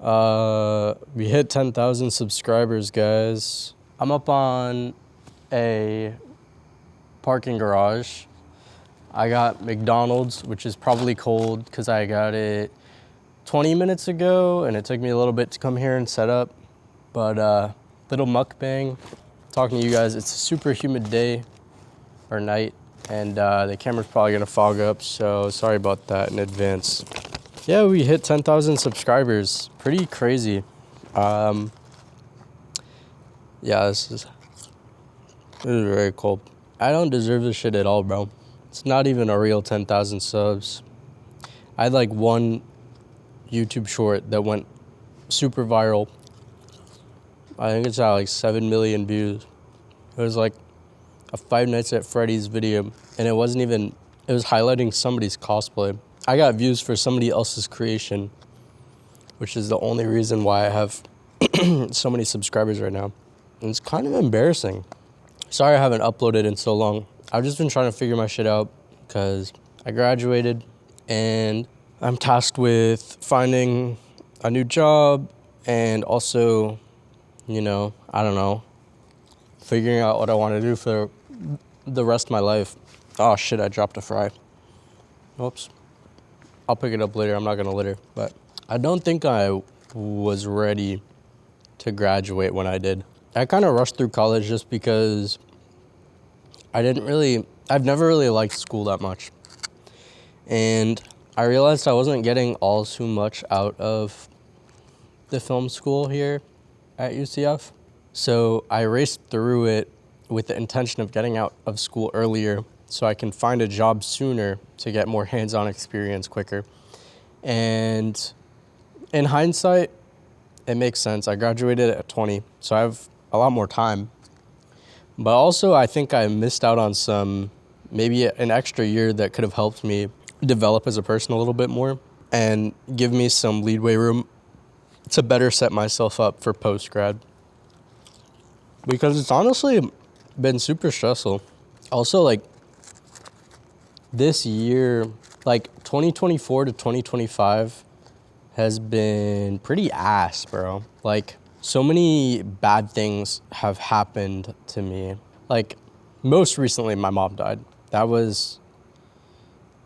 We hit 10,000 subscribers, guys. I'm up on a parking garage. I got McDonald's, which is probably cold because I got it 20 minutes ago and it took me a little bit to come here and set up. But little mukbang, talking to you guys. It's a super humid day or night, and the camera's probably gonna fog up, so sorry about that in advance. Yeah, we hit 10,000 subscribers. Pretty crazy. Yeah, this is very cold. I don't deserve this shit at all, bro. It's not even a real 10,000 subs. I had like one YouTube short that went super viral. I think it's at like 7 million views. It was like a Five Nights at Freddy's video, and it wasn't even, it was highlighting somebody's cosplay. I got views for somebody else's creation, which is the only reason why I have so many subscribers right now. And it's kind of embarrassing. Sorry I haven't uploaded in so long. I've just been trying to figure my shit out because I graduated and I'm tasked with finding a new job and also, you know, I don't know, figuring out what I want to do for the rest of my life. Oh shit, I dropped a fry. Oops. I'll pick it up later. I'm not going to litter. But I don't think I was ready to graduate when I did. I kind of rushed through college just because I've never really liked school that much. And I realized I wasn't getting all too much out of the film school here at UCF. So I raced through it with the intention of getting out of school earlier so I can find a job sooner to get more hands-on experience quicker. And in hindsight, it makes sense. I graduated at 20, so I have a lot more time. But also, I think I missed out on maybe an extra year that could have helped me develop as a person a little bit more and give me some leeway room to better set myself up for post-grad. Because it's honestly been super stressful. Also, like, this year, like 2024 to 2025 has been pretty ass, bro. Like, so many bad things have happened to me. Like, most recently, my mom died. That was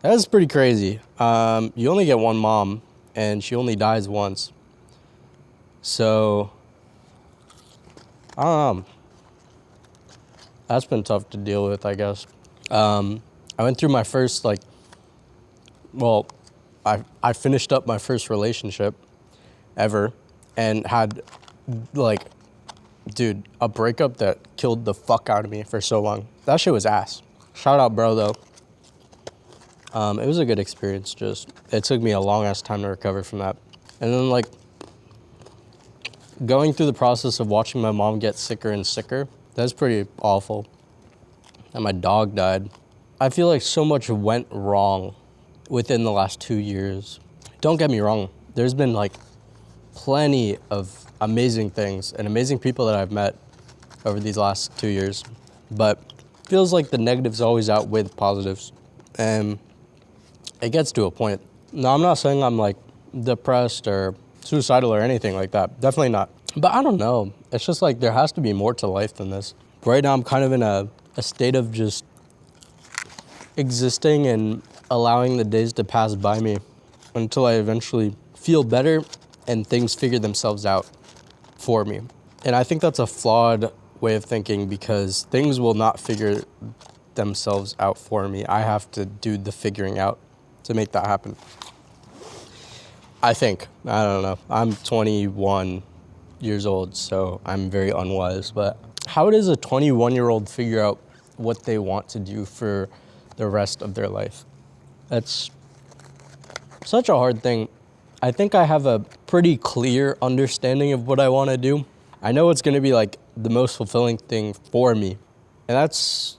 pretty crazy. You only get one mom, and she only dies once. So, I don't know. That's been tough to deal with, I guess. I went through my first, I finished up my first relationship ever and had, a breakup that killed the fuck out of me for so long. That shit was ass. Shout out, bro, though. It was a good experience, it took me a long-ass time to recover from that. And then, going through the process of watching my mom get sicker and sicker, that's pretty awful. And my dog died. I feel like so much went wrong within the last 2 years. Don't get me wrong. There's been plenty of amazing things and amazing people that I've met over these last 2 years. But it feels like the negatives always outweigh the positives. And it gets to a point. Now, I'm not saying I'm depressed or suicidal or anything like that. Definitely not. But I don't know. It's just there has to be more to life than this. Right now, I'm kind of in a state of just existing and allowing the days to pass by me until I eventually feel better and things figure themselves out for me. And I think that's a flawed way of thinking because things will not figure themselves out for me. I have to do the figuring out to make that happen. I think. I don't know. I'm 21 years old, so I'm very unwise. But how does a 21-year-old figure out what they want to do for the rest of their life? That's such a hard thing. I think I have a pretty clear understanding of what I want to do. I know it's going to be the most fulfilling thing for me, and that's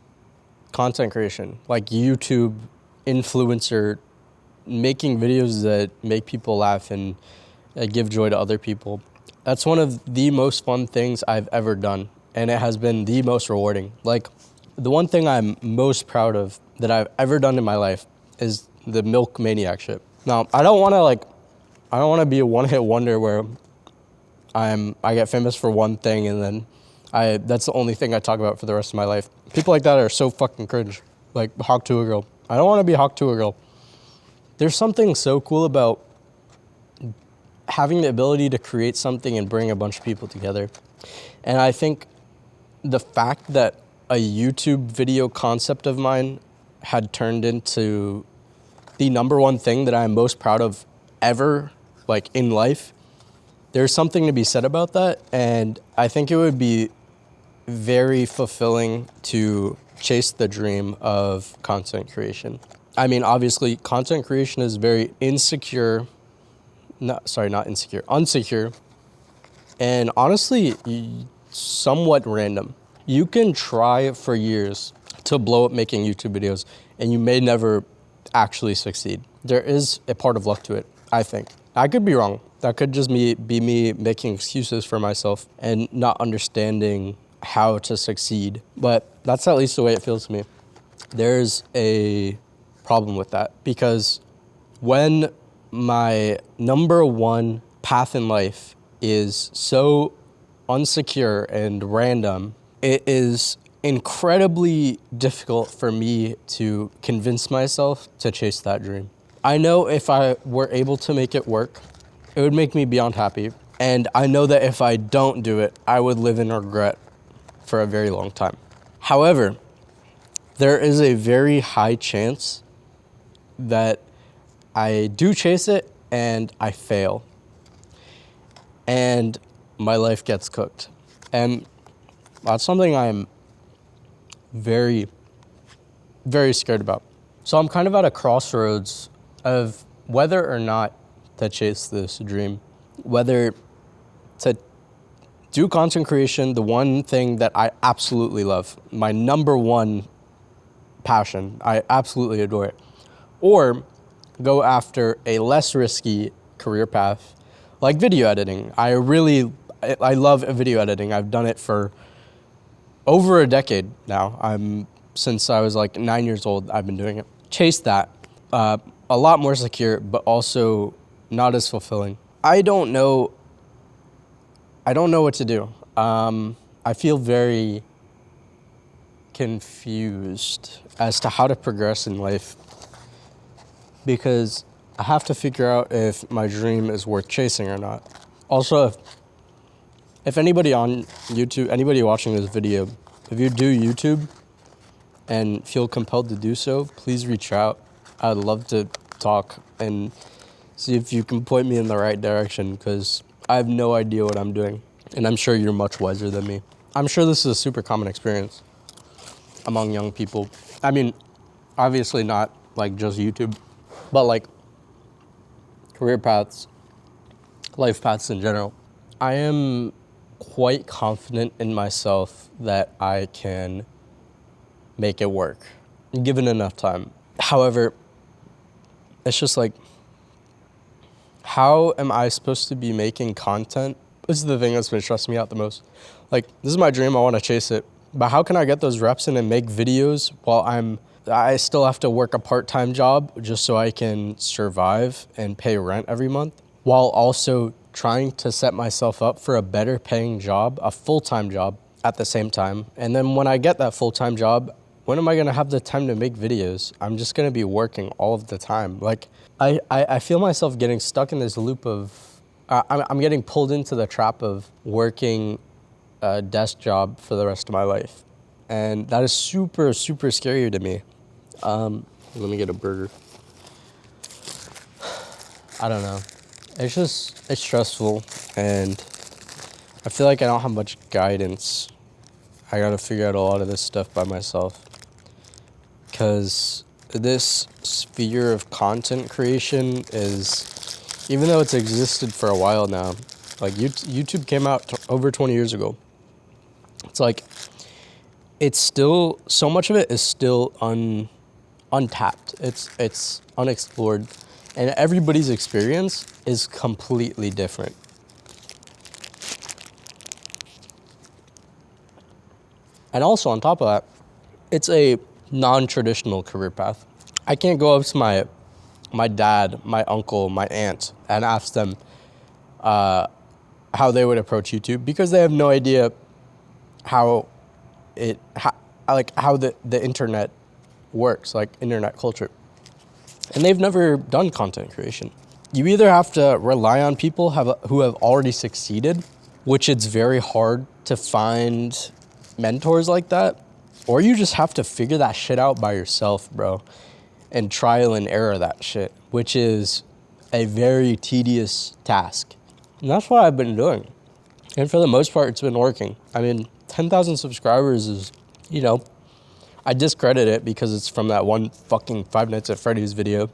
content creation, YouTube, influencer, making videos that make people laugh and give joy to other people. That's one of the most fun things I've ever done, and it has been the most rewarding. The one thing I'm most proud of that I've ever done in my life is the Milk Maniac shit. Now, I don't want to be a one-hit wonder where I get famous for one thing, and then that's the only thing I talk about for the rest of my life. People like that are so fucking cringe. Like Hawk to a girl. I don't want to be Hawk to a girl. There's something so cool about having the ability to create something and bring a bunch of people together. And I think the fact that a YouTube video concept of mine had turned into the number one thing that I'm most proud of ever, like in life, there's something to be said about that. And I think it would be very fulfilling to chase the dream of content creation. I mean, obviously, content creation is very unsecure, and honestly, somewhat random. You can try for years to blow up making YouTube videos, and you may never actually succeed. There is a part of luck to it, I think. I could be wrong. That could just be me making excuses for myself and not understanding how to succeed. But that's at least the way it feels to me. There's a problem with that, because when my number one path in life is so unsecure and random, it is incredibly difficult for me to convince myself to chase that dream. I know if I were able to make it work, it would make me beyond happy. And I know that if I don't do it, I would live in regret for a very long time. However, there is a very high chance that I do chase it and I fail. And my life gets cooked. And that's something I'm very, very scared about. So I'm kind of at a crossroads of whether or not to chase this dream, whether to do content creation, the one thing that I absolutely love, my number one passion, I absolutely adore it, or go after a less risky career path like video editing. I love video editing. I've done it for over a decade now. Since I was like 9 years old, I've been doing it. Chase that. A lot more secure, but also not as fulfilling. I don't know what to do. I feel very confused as to how to progress in life, because I have to figure out if my dream is worth chasing or not. Also, if anybody on YouTube, anybody watching this video, if you do YouTube and feel compelled to do so, please reach out. I'd love to talk and see if you can point me in the right direction, because I have no idea what I'm doing. And I'm sure you're much wiser than me. I'm sure this is a super common experience among young people. I mean, obviously not like just YouTube, but like career paths, life paths in general. I am quite confident in myself that I can make it work, given enough time. However, it's just like, how am I supposed to be making content? This is the thing that's been stressing me out the most. Like, this is my dream, I want to chase it, but how can I get those reps in and make videos while I still have to work a part-time job just so I can survive and pay rent every month, while also trying to set myself up for a better paying job, a full-time job at the same time. And then when I get that full-time job, when am I gonna have the time to make videos? I'm just gonna be working all of the time. Like, I feel myself getting stuck in this loop of, I'm getting pulled into the trap of working a desk job for the rest of my life. And that is super, super scary to me. Let me get a burger. I don't know. It's stressful, and I feel like I don't have much guidance. I gotta figure out a lot of this stuff by myself, because this sphere of content creation is, even though it's existed for a while now, like YouTube came out over 20 years ago. It's like, it's still, so much of it is still untapped. It's unexplored, and everybody's experience is completely different. And also on top of that, it's a non-traditional career path. I can't go up to my dad, my uncle, my aunt, and ask them, how they would approach YouTube because they have no idea how the internet works, like internet culture. And they've never done content creation. You either have to rely on people who have already succeeded, which it's very hard to find mentors like that, or you just have to figure that shit out by yourself, bro, and trial and error that shit, which is a very tedious task. And that's what I've been doing. And for the most part, it's been working. I mean, 10,000 subscribers is, I discredit it because it's from that one fucking Five Nights at Freddy's video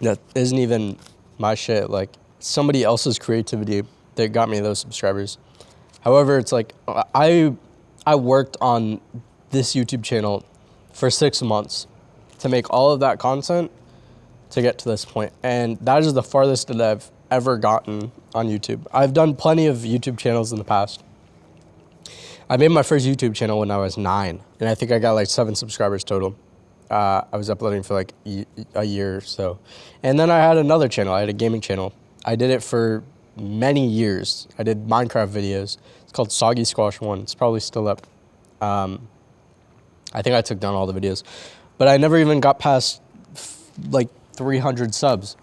that isn't even my shit. Like, somebody else's creativity that got me those subscribers. However, it's like, I worked on this YouTube channel for 6 months to make all of that content to get to this point. And that is the farthest that I've ever gotten on YouTube. I've done plenty of YouTube channels in the past. I made my first YouTube channel when I was 9, and I think I got like 7 subscribers total. I was uploading for like a year or so. And then I had another channel. I had a gaming channel. I did it for many years. I did Minecraft videos. It's called Soggy Squash 1. It's probably still up. I think I took down all the videos. But I never even got past like 300 subs.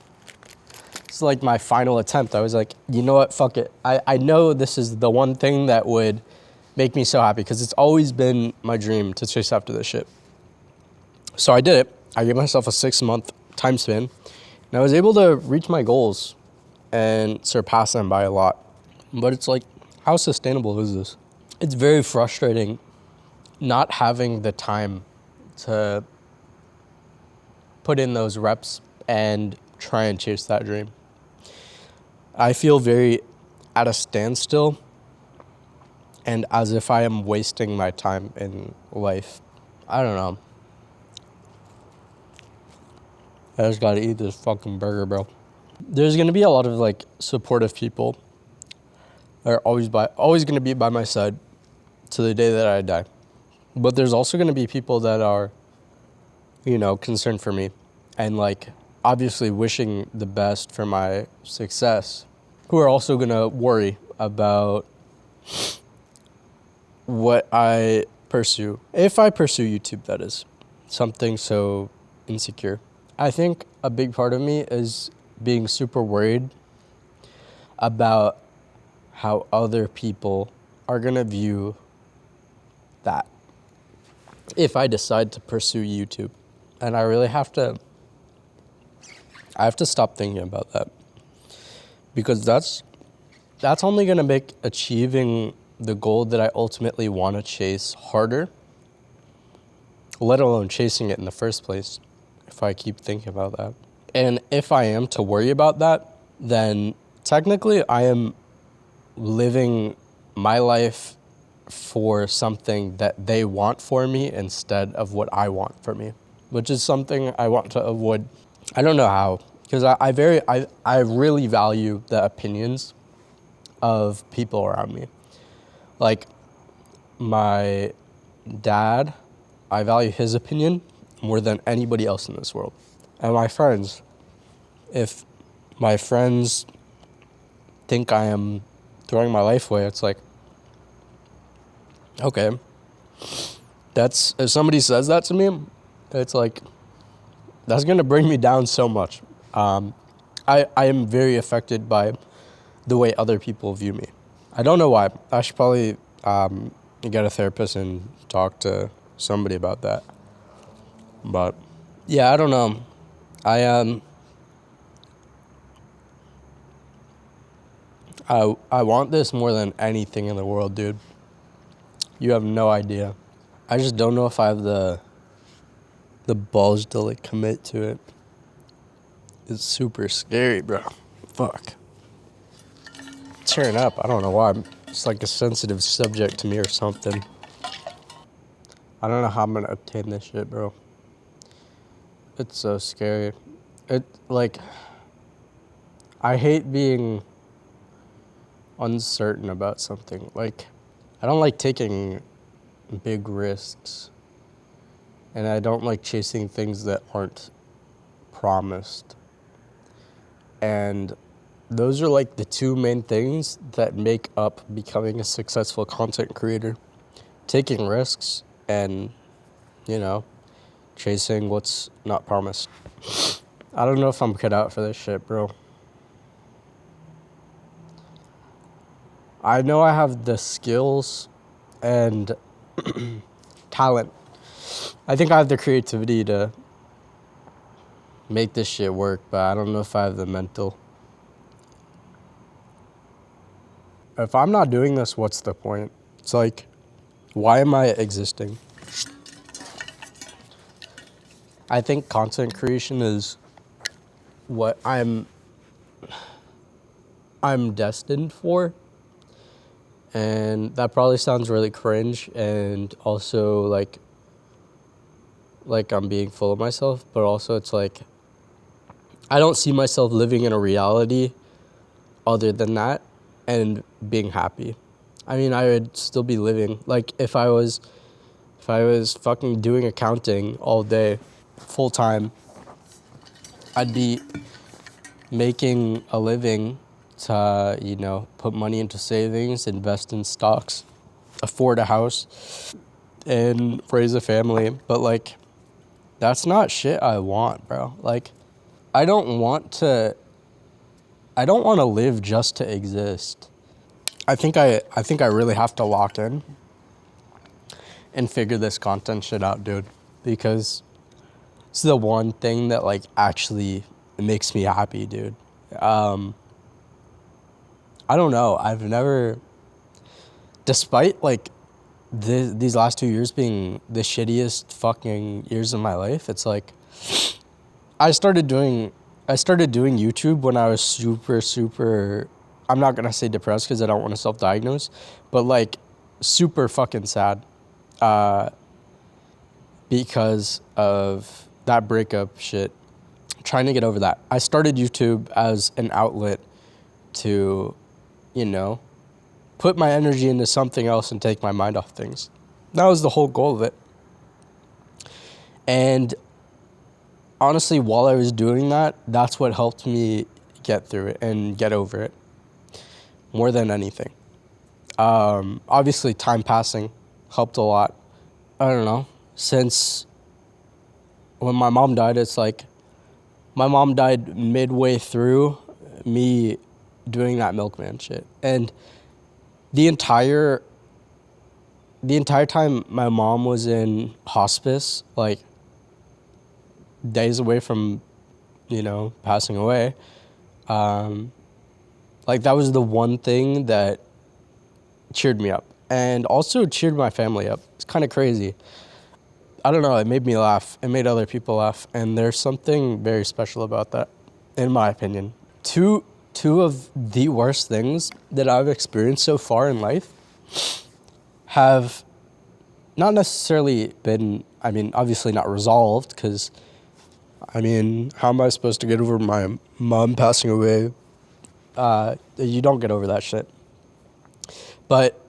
It's like my final attempt. I was like, you know what? Fuck it. I know this is the one thing that would make me so happy because it's always been my dream to chase after this shit. So I did it. I gave myself a 6-month time span, and I was able to reach my goals and surpass them by a lot. But it's like, how sustainable is this? It's very frustrating not having the time to put in those reps and try and chase that dream. I feel very at a standstill and as if I am wasting my time in life. I don't know. I just gotta eat this fucking burger, bro. There's gonna be a lot of like supportive people that are always gonna be by my side to the day that I die. But there's also gonna be people that are, concerned for me and like obviously wishing the best for my success, who are also gonna worry about what I pursue. If I pursue YouTube, that is, something so insecure. I think a big part of me is being super worried about how other people are gonna view that if I decide to pursue YouTube. And I really have to stop thinking about that, because that's only gonna make achieving the goal that I ultimately want to chase harder, let alone chasing it in the first place, if I keep thinking about that. And if I am to worry about that, then technically I am living my life for something that they want for me instead of what I want for me, which is something I want to avoid. I don't know how, because I really value the opinions of people around me. Like my dad, I value his opinion more than anybody else in this world. And my friends, if my friends think I am throwing my life away, it's like, okay, if somebody says that to me, it's like, that's going to bring me down so much. I am very affected by the way other people view me. I don't know why. I should probably get a therapist and talk to somebody about that. But yeah, I don't know. I want this more than anything in the world, dude. You have no idea. I just don't know if I have the balls to like commit to it. It's super scary, bro. Fuck. Tearing up. I don't know why. It's like a sensitive subject to me or something. I don't know how I'm gonna obtain this shit, bro. It's so scary. I hate being uncertain about something. Like, I don't like taking big risks. And I don't like chasing things that aren't promised. And those are like the two main things that make up becoming a successful content creator. Taking risks and, you know, chasing what's not promised. I don't know if I'm cut out for this shit, bro. I know I have the skills and talent. I think I have the creativity to make this shit work, but I don't know if I have the mental. If I'm not doing this, what's the point? It's like, why am I existing? I think content creation is what I'm destined for. And that probably sounds really cringe and also like I'm being full of myself, but also it's like I don't see myself living in a reality other than that and being happy. I mean, I would still be living like if I was fucking doing accounting all day full time, I'd be making a living to, you know, put money into savings, invest in stocks, afford a house, and raise a family. But, like, that's not shit I want, bro. Like, I don't want to live just to exist. I think I really have to lock in and figure this content shit out, dude. Because it's the one thing that, like, actually makes me happy, dude. I don't know. I've never, despite like these last 2 years being the shittiest fucking years of my life, it's like I started doing YouTube when I was super, I'm not gonna say depressed because I don't want to self-diagnose, but like super fucking sad, because of that breakup shit. Trying to get over that. I started YouTube as an outlet to, you know, put my energy into something else and take my mind off things. That was the whole goal of it. And honestly, while I was doing that, that's what helped me get through it and get over it more than anything. Obviously, time passing helped a lot. I don't know. Since when my mom died, it's like my mom died midway through me doing that milkman shit. And the entire time my mom was in hospice, like days away from, you know, passing away, like that was the one thing that cheered me up and also cheered my family up. It's kind of crazy. I don't know, it made me laugh. It made other people laugh. And there's something very special about that, in my opinion. Two of the worst things that I've experienced so far in life have not necessarily been, I mean, obviously not resolved, because, I mean, how am I supposed to get over my mom passing away? You don't get over that shit. But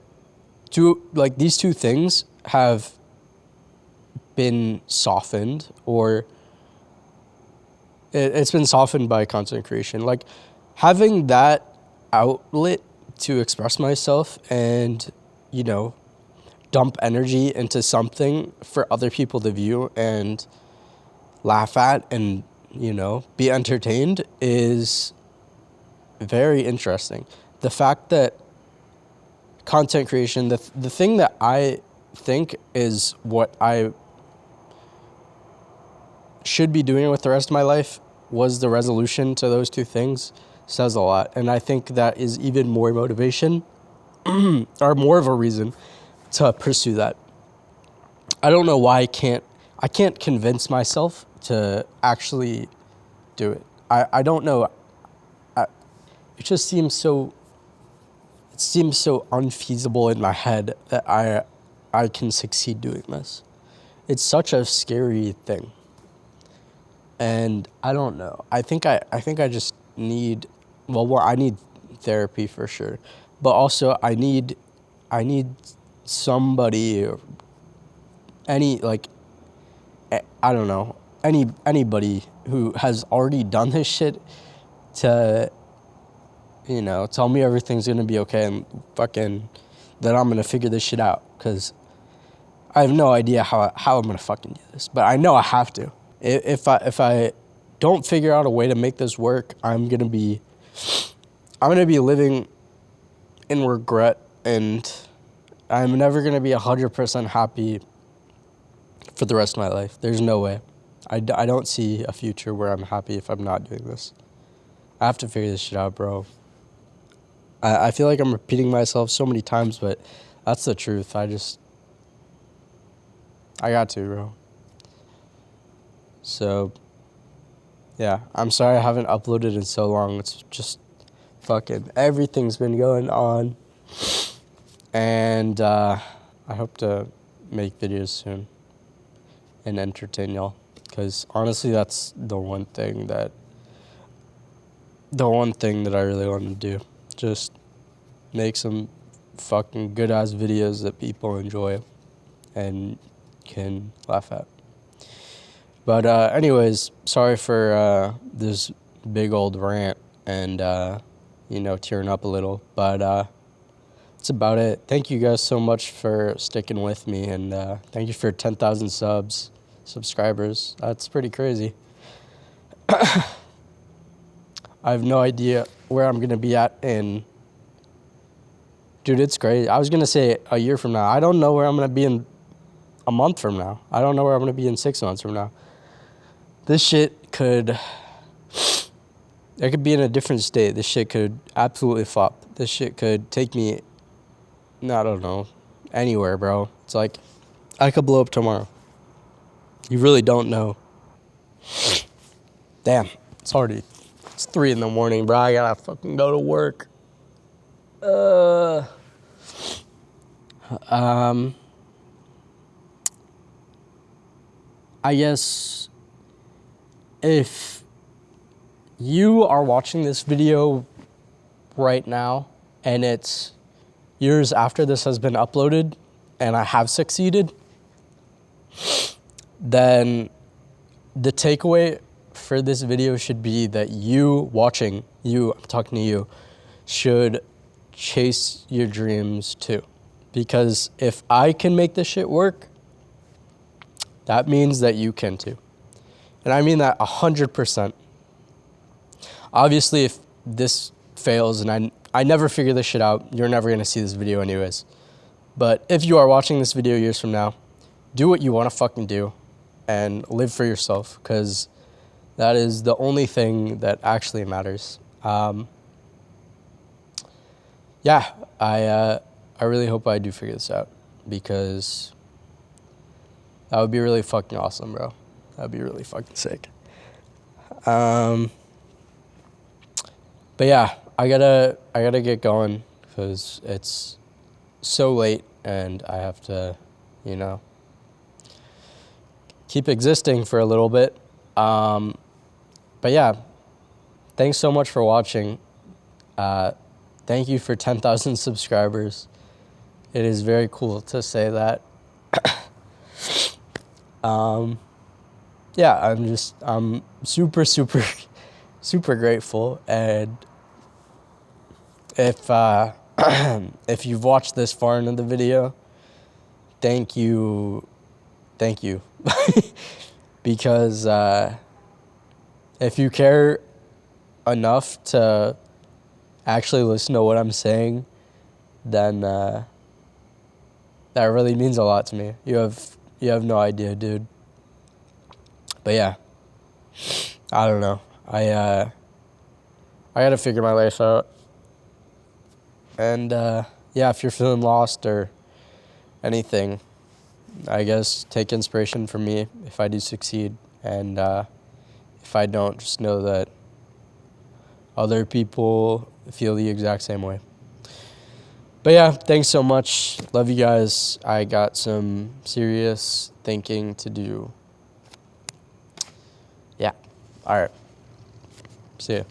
these two things have been softened, or it's been softened by content creation. Like, having that outlet to express myself and, you know, dump energy into something for other people to view and laugh at and, you know, be entertained is very interesting. The fact that content creation, the thing that I think is what I should be doing with the rest of my life, was the resolution to those two things, says a lot. And I think that is even more motivation or more of a reason to pursue that. I don't know why I can't convince myself to actually do it. I don't know. It just seems so unfeasible in my head that I can succeed doing this. It's such a scary thing. And I don't know. I think I just need, I need therapy for sure, but also I need somebody, I don't know, anybody who has already done this shit to you know, tell me everything's going to be okay and fucking that I'm going to figure this shit out. Because I have no idea how I'm going to fucking do this. But I know I have to. If I don't figure out a way to make this work, I'm going to be living in regret. And I'm never going to be 100% happy for the rest of my life. There's no way. I don't see a future where I'm happy if I'm not doing this. I have to figure this shit out, bro. I feel like I'm repeating myself so many times, but that's the truth. I got to, bro. So, yeah. I'm sorry I haven't uploaded in so long. It's just fucking everything's been going on. And I hope to make videos soon and entertain y'all. Because honestly, that's the one thing that I really want to do. Just make some fucking good ass videos that people enjoy and can laugh at. But anyways, sorry for this big old rant and tearing up a little. But that's about it. Thank you guys so much for sticking with me, and thank you for 10,000 subscribers. That's pretty crazy. I have no idea where I'm going to be at in... Dude, it's crazy. I was going to say a year from now. I don't know where I'm going to be in a month from now. I don't know where I'm going to be in 6 months from now. This shit could... I could be in a different state. This shit could absolutely flop. This shit could take me... I don't know. Anywhere, bro. It's like... I could blow up tomorrow. You really don't know. Damn. It's 3 in the morning, bro. I gotta fucking go to work. I guess if you are watching this video right now and it's years after this has been uploaded and I have succeeded, then the takeaway for this video should be that I'm talking to you, should chase your dreams too. Because if I can make this shit work, that means that you can too. And I mean that 100%. Obviously, if this fails and I never figure this shit out, you're never going to see this video anyways. But if you are watching this video years from now, do what you want to fucking do and live for yourself, because that is the only thing that actually matters. I really hope I do figure this out, because that would be really fucking awesome, bro. That would be really fucking sick. But yeah, I gotta get going because it's so late and I have to, keep existing for a little bit. But yeah, thanks so much for watching. Thank you for 10,000 subscribers. It is very cool to say that. Yeah, I'm super, super, super grateful. And if if you've watched this far into the video, thank you. Because if you care enough to actually listen to what I'm saying, then that really means a lot to me. You have no idea, dude. But yeah, I don't know. I gotta figure my life out. And yeah, if you're feeling lost or anything, I guess take inspiration from me if I do succeed. And if I don't, just know that other people feel the exact same way. But yeah, thanks so much. Love you guys. I got some serious thinking to do. Yeah. All right. See ya.